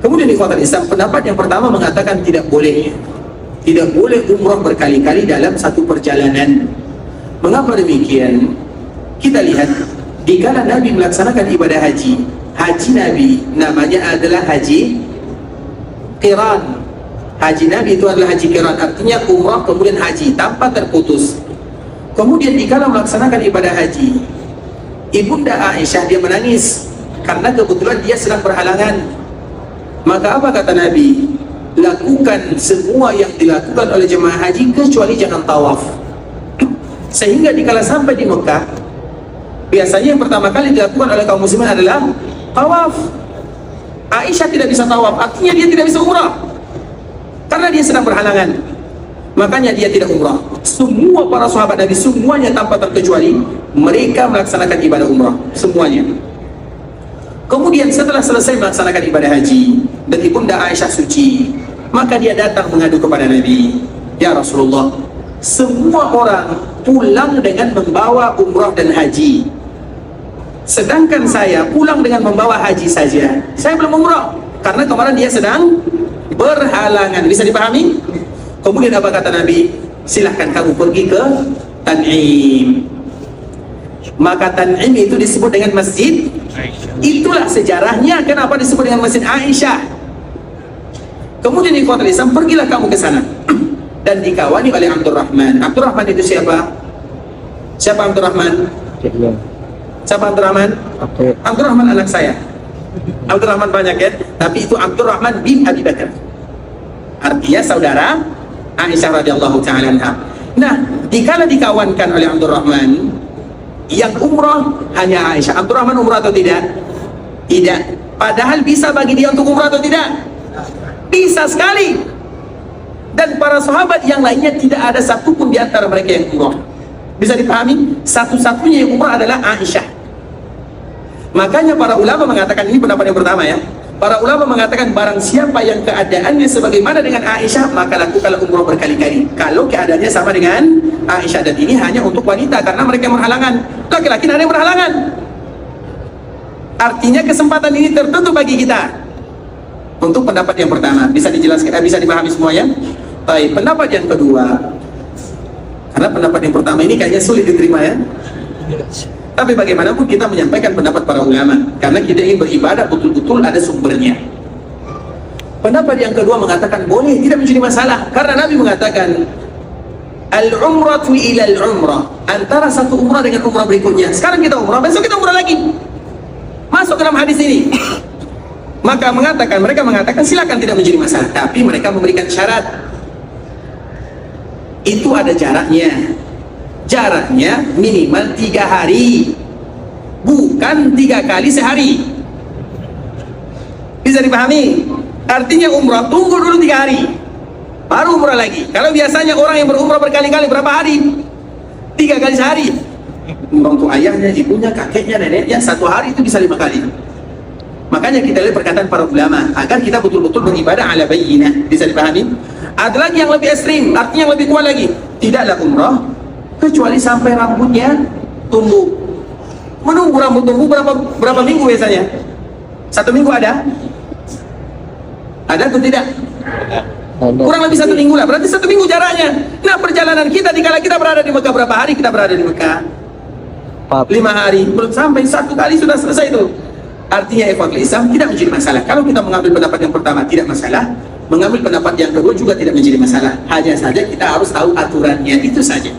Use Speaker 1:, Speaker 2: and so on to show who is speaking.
Speaker 1: Kemudian di kota Islam, pendapat yang pertama mengatakan tidak boleh umrah berkali-kali dalam satu perjalanan. Mengapa demikian? Kita lihat dikala Nabi melaksanakan ibadah haji Nabi namanya adalah haji qiran. Haji Nabi itu adalah haji qiran, artinya umrah kemudian haji tanpa terputus. Kemudian dikala melaksanakan ibadah haji, Ibunda Aisyah dia menangis karena kebetulan dia sedang berhalangan. Maka apa kata Nabi? Lakukan semua yang dilakukan oleh jemaah haji kecuali jangan tawaf. Sehingga dikala sampai di Mekah, biasanya yang pertama kali dilakukan oleh kaum muslimin adalah tawaf. Aisyah tidak bisa tawaf, artinya dia tidak bisa umrah karena dia sedang berhalangan. Makanya dia tidak umrah. Semua para sahabat Nabi semuanya tanpa terkecuali mereka melaksanakan ibadah umrah semuanya. Kemudian setelah selesai melaksanakan ibadah haji dan Ibunda Aisyah suci, maka dia datang mengadu kepada Nabi, ya Rasulullah, semua orang pulang dengan membawa umrah dan haji, sedangkan saya pulang dengan membawa haji saja. Saya belum umrah karena kemarin dia sedang berhalangan. Bisa dipahami? Kemudian apa kata Nabi? Silahkan kamu pergi ke Tan'im. Maka Tan'im itu disebut dengan Masjid Aisyah. Itulah sejarahnya kenapa disebut dengan Masjid Aisyah. Kemudian di kota Islam, pergilah kamu ke sana dan dikawani oleh Abdurrahman. Abdurrahman itu siapa? Siapa Abdurrahman? Siapa Abdurrahman? Abdurrahman anak saya. Abdurrahman banyak ya, tapi itu Abdurrahman bin Abi Bakar. Artinya saudara Aisyah radhiyallahu taala anha. Nah, dikala dikawankan oleh Abdurrahman, yang umrah hanya Aisyah. Abdurrahman umrah atau tidak? Tidak. Padahal bisa bagi dia untuk umrah atau tidak? Bisa sekali. Dan para sahabat yang lainnya tidak ada satupun di antara mereka yang umrah. Bisa dipahami? Satu-satunya yang umrah adalah Aisyah. Makanya para ulama mengatakan, ini pendapat yang pertama ya, para ulama mengatakan barang siapa yang keadaannya sebagaimana dengan Aisyah, maka lakukanlah umrah berkali-kali kalau keadaannya sama dengan Aisyah. Dan ini hanya untuk wanita karena mereka berhalangan. Laki-laki tidak ada yang berhalangan. Artinya kesempatan ini tertentu bagi kita. Untuk pendapat yang pertama, bisa dijelaskan, bisa dipahami semuanya? Baik, pendapat yang kedua, karena pendapat yang pertama ini kayaknya sulit diterima ya. Tapi bagaimanapun kita menyampaikan pendapat para ulama karena kita ingin beribadah betul-betul ada sumbernya. Pendapat yang kedua mengatakan boleh, tidak menjadi masalah karena Nabi mengatakan al-umratu ila al-umrah, antara satu umrah dengan umrah berikutnya. Sekarang kita umrah, besok kita umrah lagi. Masuk dalam hadis ini. Maka mereka mengatakan silakan, tidak menjadi masalah, tapi mereka memberikan syarat. Itu ada jaraknya. Jaraknya minimal 3 hari, bukan 3 kali sehari. Bisa dipahami? Artinya umrah tunggu dulu 3 hari baru umrah lagi. Kalau biasanya orang yang berumrah berkali-kali berapa hari? 3 kali sehari. Umrah untuk ayahnya, ibunya, kakeknya, neneknya 1 hari itu bisa 5 kali. Makanya kita lihat perkataan para ulama agar kita betul-betul beribadah ala bayyinah. Bisa dipahami? Ada lagi yang lebih ekstrim, artinya yang lebih kuat lagi. Tidaklah umrah kecuali sampai rambutnya tumbuh. Menunggu rambut tumbuh berapa minggu biasanya? 1 minggu ada? Ada atau tidak? Kurang lebih 1 minggu lah. Berarti 1 minggu jaraknya. Nah, perjalanan kita dikala kita berada di Mekah, berapa hari kita berada di Mekah? 5 hari. Belum sampai 1 kali sudah selesai itu. Artinya ikhwatul Islam tidak menjadi masalah. Kalau kita mengambil pendapat yang pertama tidak masalah, mengambil pendapat yang kedua juga tidak menjadi masalah. Hanya saja kita harus tahu aturannya, itu saja.